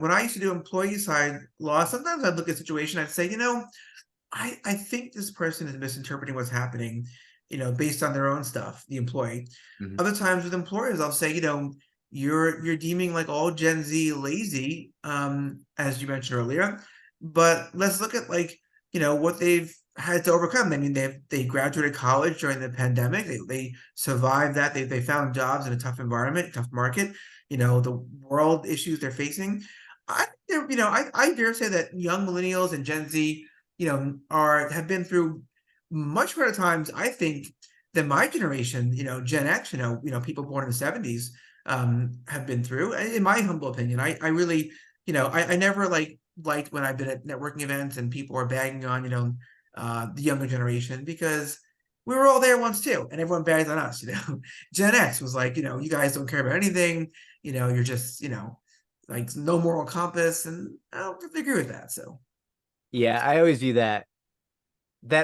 when I used to do employee side law, sometimes I'd look at a situation, I'd say, I think this person is misinterpreting what's happening, based on their own stuff, the employee. Mhm. Other times with employers, I'll say, you're deeming like all Gen Z lazy, as you mentioned earlier. But let's look at like, what they've had to overcome. I mean, they graduated college during the pandemic. They survived that. They found jobs in a tough environment, tough market, the world issues they're facing. I dare say that young millennials and Gen Z, have been through much harder times, I think, than my generation, Gen X, people born in the 70s, have been through, in my humble opinion. I really, I never liked when I've been at networking events and people are bagging on, the younger generation, because we were all there once too, and everyone bags on us, Gen X was like, you guys don't care about anything, you're just, like no moral compass, and I don't agree with that. So Yeah, I always view that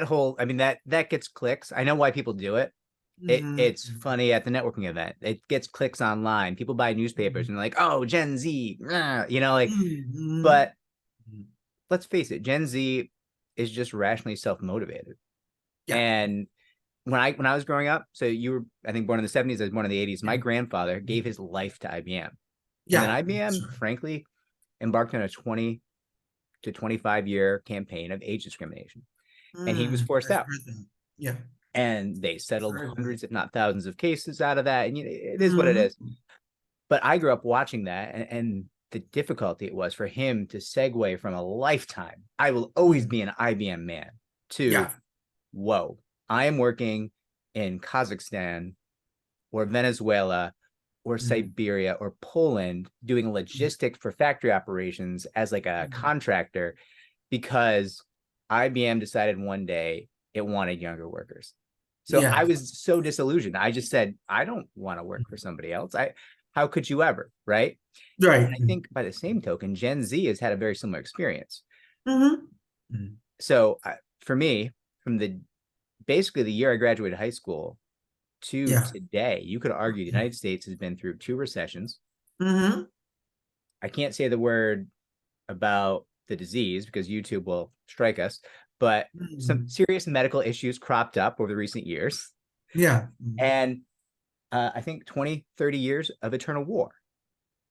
whole, I mean, that gets clicks. I know why people do it. It's mhm. funny at the networking event. It gets clicks online. People buy newspapers and they're like, oh, Gen Z, like, Mhm. but let's face it, Gen Z is just rationally self-motivated. Yeah, And when I was growing up, so you were, I think, born in the 70s, I was born in the 80s. yeah, My grandfather gave his life to IBM. And then yeah, IBM, sure. frankly, embarked on a 20 to 25-year campaign of age discrimination. And he was forced I've out. heard that. Yeah, And they I've settled heard that. hundreds, if not thousands, of cases out of that. And it is what it Mhm. is. But I grew up watching that, and the difficulty it was for him to segue from a lifetime, I will always be an IBM man, to, Yeah. whoa, I am working in Kazakhstan or Venezuela or Mhm. Siberia or Poland doing logistics for factory operations as like a Mhm. contractor because IBM decided one day it wanted younger workers. So I Yeah. was so disillusioned. I just said, I don't want to work for somebody else. How could you ever? Right. Right. And I think by the same token, Gen Z has had a very similar experience. Mhm. Mhm. So for me, from the basically the year I graduated high school to Yeah. today, you could argue the United States has been through two recessions. Mhm. I can't say the word about the disease because YouTube will strike us, but some Mhm. serious medical issues cropped up over the recent years. Yeah. And I think 20, 30 years of eternal war.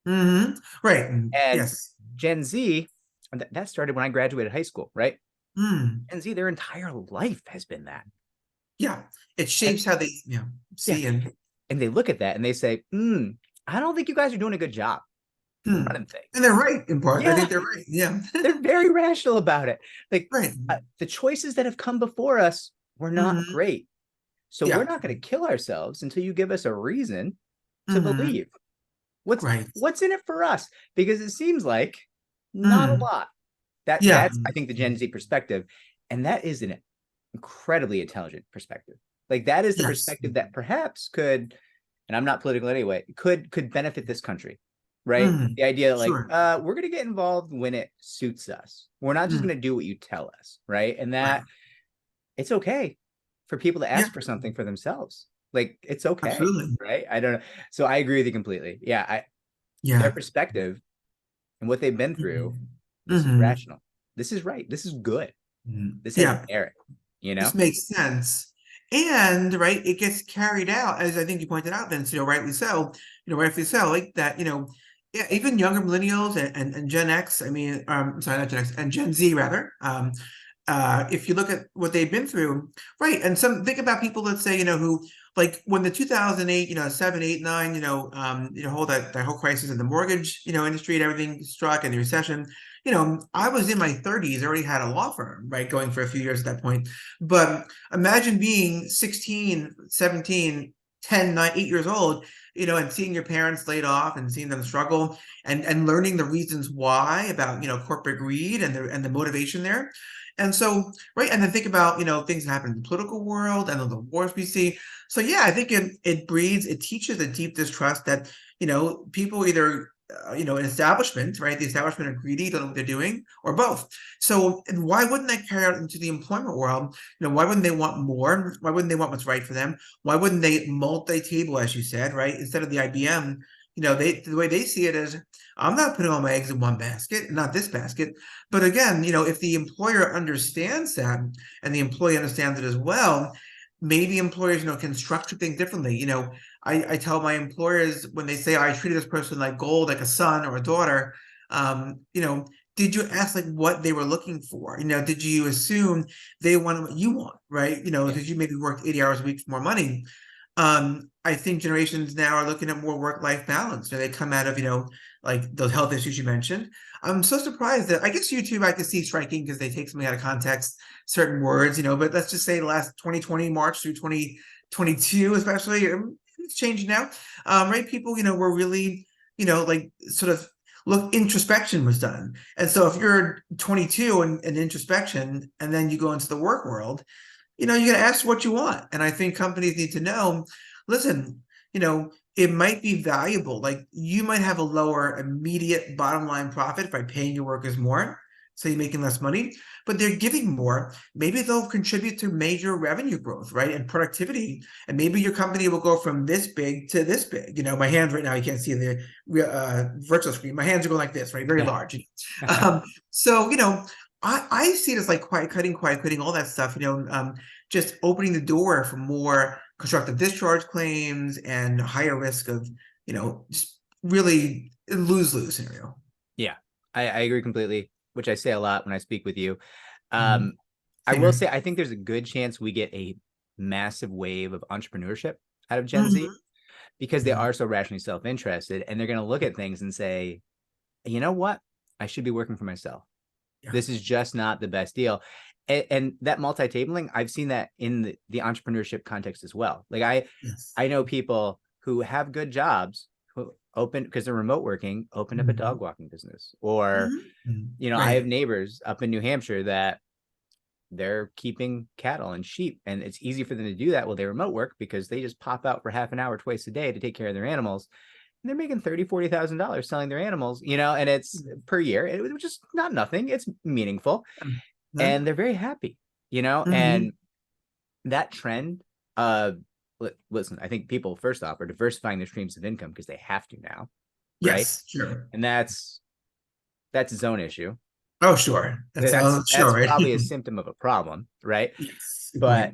Mhm. Right. And Yes. Gen Z, that started when I graduated high school, right? Mm. Gen Z, their entire life has been that. Yeah. It And shapes how they, yeah, see and and they look at that and they say, I don't think you guys are doing a good job mm. running things. And they're right in part. I Yeah, think they're right. Yeah. they're very rational about it. Like Right. the choices that have come before us were not Mhm. great. So we're Yeah. not going to kill ourselves until you give us a reason to Mhm. believe. What's Right. what's in it for us? Because it seems like not a Mm. lot. Yeah. That's I think the Gen Z perspective, and that is an incredibly intelligent perspective. Like that is the Yes. perspective that perhaps could, and I'm not political anyway, could benefit this country, right? Mm. The idea that like Sure. we're gonna get involved when it suits us. We're not just Mm. gonna do what you tell us, right? And Right. that it's okay for people to Yeah. ask for something for themselves. Like it's okay, Absolutely. right? I don't know. So I agree with you completely. Yeah, their Yeah. perspective and what they've been through, Mhm. this is Mhm. rational. This is right. This is good. Mhm. This has Yeah. merit, you know? This makes sense. And right, it gets carried out, as I think you pointed out, Vince, rightly so, like that, yeah, even younger millennials and Gen X, I mean, sorry, not Gen X, and Gen Z rather, if you look at what they've been through, right, and think about people, let's say, who like when the 2008, 7, 8, 9, whole that whole crisis in the mortgage, industry and everything struck and the recession, I was in my 30s, already had a law firm, right, going for a few years at that point. But imagine being 16, 17, 10, 9, 8 years old, and seeing your parents laid off and seeing them struggle and learning the reasons why about, corporate greed and the motivation there. And so, right, and then think about, things that happen in the political world and the wars we see. So yeah, I think it teaches a deep distrust that, people either an establishment, right? The establishment are greedy, don't know what they're doing, or both. So and why wouldn't that carry out into the employment world? Why wouldn't they want more? Why wouldn't they want what's right for them? Why wouldn't they multi-table, as you said, right? Instead of the IBM, the way they see it is, I'm not putting all my eggs in one basket, not this basket. But again, if the employer understands that and the employee understands it as well, maybe employers, can structure things differently. I tell my employers when they say I treated this person like gold, like a son or a daughter, did you ask like what they were looking for? Did you assume they wanted what you want, right? Did you maybe work 80 hours a week for more money? I think generations now are looking at more work-life balance. They come out of, like those health issues you mentioned. I'm so surprised that I guess YouTube I could see striking because they take something out of context, certain words, but let's just say the last 2020 March through 2022, especially, it's changing now. Right? People, were really, like sort of introspection was done. And so if you're 22 and introspection, and then you go into the work world, you're going to ask what you want. And I think companies need to know, listen, it might be valuable. Like you might have a lower immediate bottom line profit by paying your workers more, so you're making less money, but they're giving more. Maybe they'll contribute to major revenue growth, right? And productivity. And maybe your company will go from this big to this big. My hands right now, you can't see the virtual screen. My hands are going like this, right? Very large. So, I see it as like quiet quitting, all that stuff, just opening the door for more constructive discharge claims and higher risk of, just really lose-lose scenario. Yeah, I agree completely, which I say a lot when I speak with you. Mhm. I Same will here. say, I think there's a good chance we get a massive wave of entrepreneurship out of Gen Z because they Mhm. are so rationally self-interested, and they're going to look at things and say, you know what? I should be working for myself. Yeah. This is just not the best deal. And that multi-tabling, I've seen that in the entrepreneurship context as well. Like Yes. I know people who have good jobs who open, because they're remote working, opened up a dog walking business. Or, I Right. have neighbors up in New Hampshire that they're keeping cattle and sheep, and it's easy for them to do that while they remote work because they just pop out for half an hour twice a day to take care of their animals. And they're making $30,000-$40,000 selling their animals, and it's per year. It was just not nothing. It's meaningful. And they're very happy, and that trend, listen, I think people first off are diversifying their streams of income because they have to now, right? Yes, sure. And that's its own issue. Oh, sure. That's sure, right? probably a symptom of a problem, right? Yes. But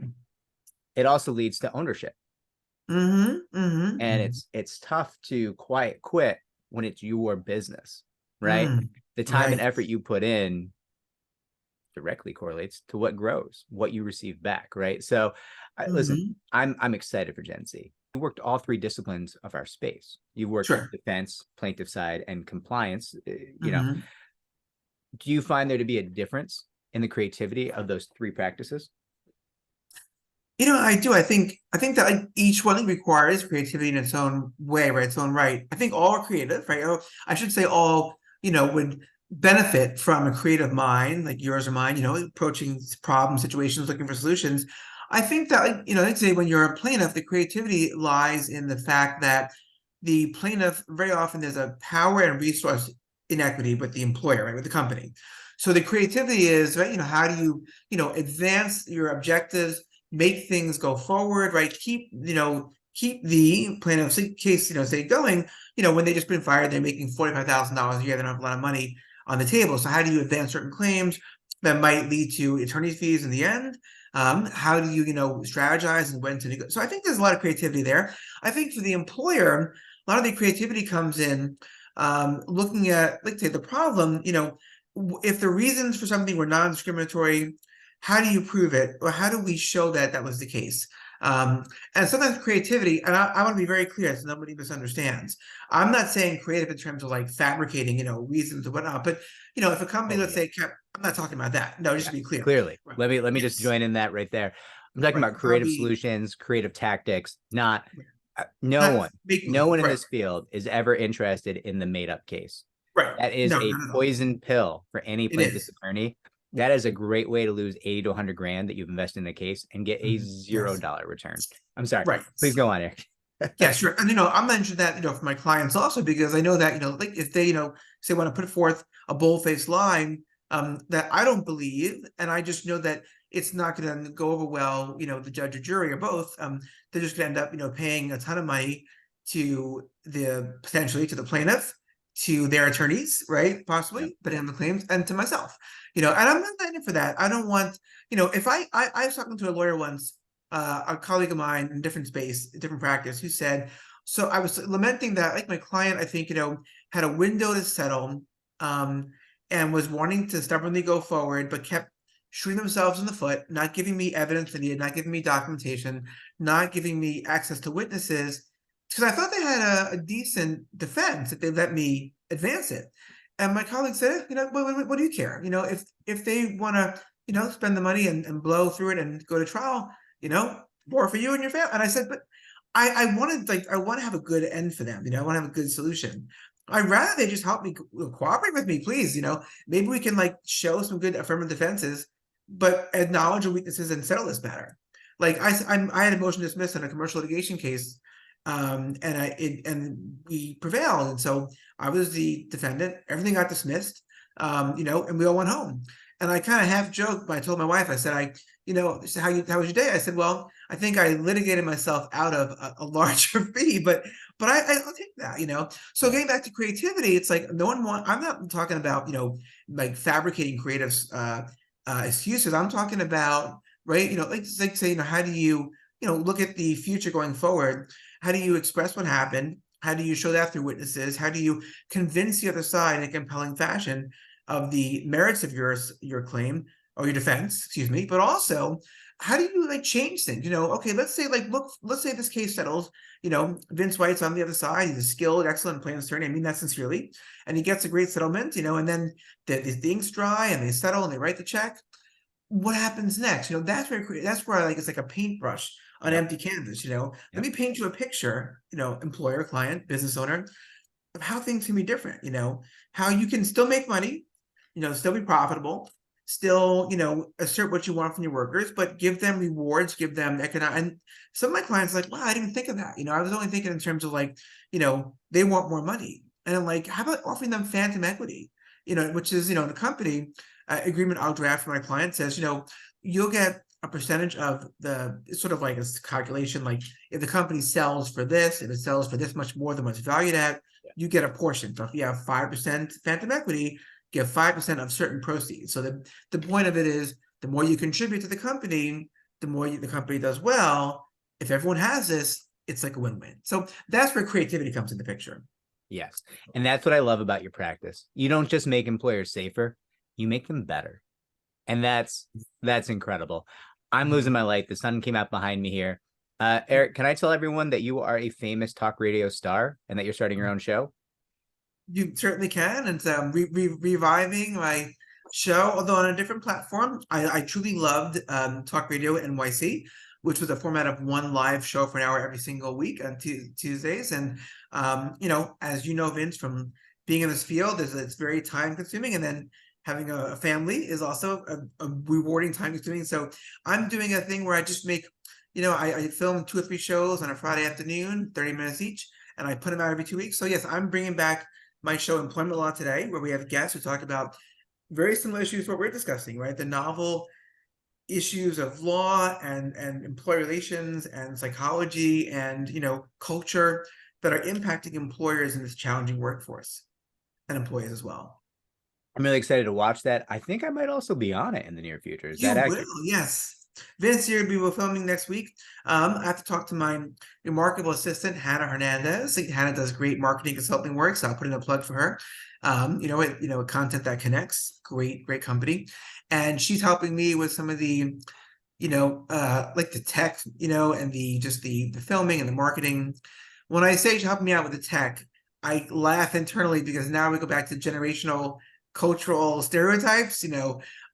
it also leads to ownership. And And it's tough to quiet quit when it's your business, right? The time and effort you put in directly correlates to what grows, what you receive back, right? So listen, I'm excited for Gen Z. You worked all three disciplines of our space. You worked Sure. defense, plaintiff side, and compliance. Do you find there to be a difference in the creativity of those three practices? I do. I think that like each one requires creativity in its own way, right? Its own right. I think all are creative, right? Oh, I should say all, would benefit from a creative mind like yours or mine, approaching problem situations, looking for solutions. I think that, like, let's say when you're a plaintiff, the creativity lies in the fact that the plaintiff, very often there's a power and resource inequity with the employer, right, with the company. So the creativity is, right, how do you, advance your objectives, make things go forward, right? Keep the plaintiff's case, say going, when they just been fired, they're making $45,000 a year, they don't have a lot of money on the table. So how do you advance certain claims that might lead to attorney's fees in the end? How do you, strategize and when to negotiate? So I think there's a lot of creativity there. I think for the employer, a lot of the creativity comes in looking at, like, say, the problem, if the reasons for something were non-discriminatory, how do you prove it? Or how do we show that that was the case? And sometimes creativity, and I want to be very clear so nobody misunderstands. I'm not saying creative in terms of like fabricating, reasons or whatnot, but if a company, let's say, I'm not talking about that. No, just to be clear. Clearly. Right. Let me just join in that right there. I'm talking about creative solutions, creative tactics, not no one in this field is ever interested in the made up case. Right. That is a poison pill for any plaintiff's attorney. That is a great way to lose 80 to 100 grand that you've invested in the case and get a $0 return. I'm sorry. Right. Please go on, Eric. Yeah, sure. And I mentioned that, for my clients also, because I know that, like if they, say want to put forth a bold-faced line that I don't believe, and I just know that it's not going to go over well, the judge or jury or both, they're just going to end up, paying a ton of money to potentially to the plaintiff, to their attorneys, right? Yep. Possibly, but on the claims, and to myself, and I'm not in for that. I don't want, if I was talking to a lawyer once, a colleague of mine in a different space, different practice, who said, so I was lamenting that, like, my client, I think, had a window to settle, and was wanting to stubbornly go forward, but kept shooting themselves in the foot, not giving me evidence they needed, not giving me documentation, not giving me access to witnesses, because I thought they had a decent defense that they let me advance it. And my colleague said, what do you care? If they want to, spend the money and blow through it and go to trial, more for you and your family. And I said, but I want to have a good end for them. I want to have a good solution. I'd rather they just help me cooperate with me, please. Maybe we can show some good affirmative defenses, but acknowledge the weaknesses and settle this matter. Like I had a motion dismissed in a commercial litigation case, and we prevailed, and so I was the defendant. Everything got dismissed, and we all went home. And I kind of half joked, but I told my wife, I said, she said, how was your day? I said, well, I think I litigated myself out of a larger fee, but I'll take that. So getting back to creativity, it's like I'm not talking about, like fabricating creative excuses. I'm talking about, right, like say, how do you, look at the future going forward? How do you express what happened? How do you show that through witnesses? How do you convince the other side in a compelling fashion of the merits of your claim or your defense, excuse me, but also how do you change things? Okay, let's say let's say this case settles, Vince White's on the other side, he's a skilled, excellent plaintiff's attorney, I mean that sincerely, and he gets a great settlement, and then the ink's dry and they settle and they write the check. What happens next? That's where it's like a paintbrush on empty canvas. Let me paint you a picture, employer, client, business owner, of how things can be different, how you can still make money, still be profitable, still, assert what you want from your workers, but give them rewards, give them economic. And some of my clients are like, wow, I didn't think of that. I was only thinking in terms of they want more money. And I'm like, how about offering them phantom equity? Which is, the company agreement I'll draft for my client says, you'll get a percentage of it's sort of like a calculation, like if the company sells for this, if it sells for this much more than what's valued at, you get a portion. So if you have 5% phantom equity, give 5% of certain proceeds. So the point of it is, the more you contribute to the company, the more the company does well. If everyone has this, it's like a win-win. So that's where creativity comes into the picture. Yes. And that's what I love about your practice. You don't just make employers safer, you make them better. And that's incredible. I'm losing my light. The sun came out behind me here. Eric, can I tell everyone that you are a famous talk radio star and that you're starting your own show? You certainly can. And reviving my show, although on a different platform. I truly loved Talk Radio NYC, which was a format of one live show for an hour every single week on Tuesdays. And, as you know, Vince, from being in this field, it's very time consuming. And then having a family is also a rewarding, time consuming. So I'm doing a thing where I just make, I film 2 or 3 shows on a Friday afternoon, 30 minutes each, and I put them out every 2 weeks. So yes, I'm bringing back my show Employment Law Today, where we have guests who talk about very similar issues to what we're discussing, right? The novel issues of law and employee relations and psychology and, culture that are impacting employers in this challenging workforce, and employees as well. I'm really excited to watch that. I think I might also be on it in the near future. Is that accurate? Yes. Vince, here we will filming next week. I have to talk to my remarkable assistant, Hannah Hernandez. Hannah does great marketing consulting work, so I'll put in a plug for her. Content that connects, great company, and she's helping me with some of the, like the tech, and the filming and the marketing. When I say she's helping me out with the tech, I laugh internally because now we go back to generational cultural stereotypes.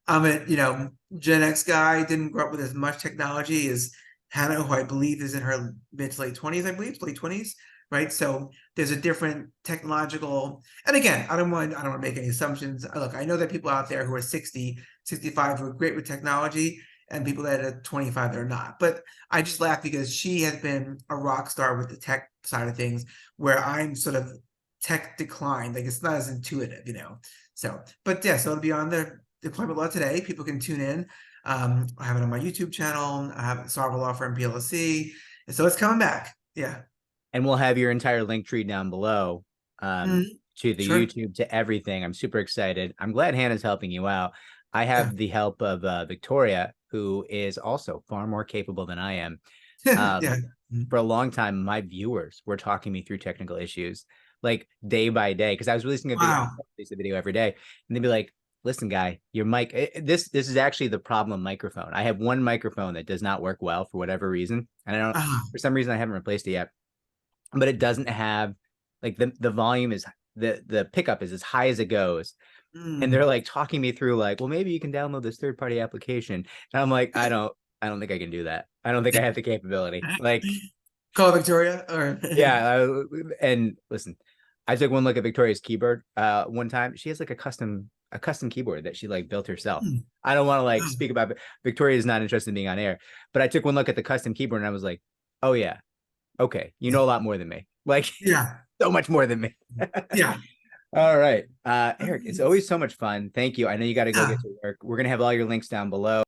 I'm a Gen X guy, didn't grow up with as much technology as Hannah, who I believe is in her mid to late 20s, late 20s, right? So there's a different technological, and again, I don't want to make any assumptions. Look, I know that people out there who are 60, 65 who are great with technology, and people that are 25 that are not. But I just laugh because she has been a rock star with the tech side of things, where I'm sort of tech declined. Like it's not as intuitive, So, but yeah, so it'll be on the Employment Law Today. People can tune in. I have it on my YouTube channel. I have Sarver Law Firm PLLC. And so it's coming back. Yeah. And we'll have your entire link tree down below, Mhm. to the Sure. YouTube, to everything. I'm super excited. I'm glad Hannah's helping you out. I Yeah. have the help of Victoria, who is also far more capable than I am. Yeah. For a long time, my viewers were talking me through technical issues, like day by day, because I was releasing a video. I Wow. release a video every day, and they'd be like, "Listen, guy, your mic. This is actually the problem microphone. I have one microphone that does not work well for whatever reason, and I don't. Ah. For some reason, I haven't replaced it yet, but it doesn't have like the volume is the pickup is as high as it goes." And Mm. they're like talking me through, like, well, maybe you can download this third-party application. And I'm like, I don't think I can do that. I don't think I have the capability. Like, Call Victoria or yeah. And listen, I took one look at Victoria's keyboard one time. She has like a custom keyboard that she like built herself. Hmm. I don't want to like Wow. speak about it. Victoria is not interested in being on air, but I took one look at the custom keyboard and I was like, oh yeah, okay, you know a lot more than me. Like, Yeah. so much more than me. Yeah. All right. Eric, it's always so much fun. Thank you. I know you got to go Yeah. get to work. We're going to have all your links down below.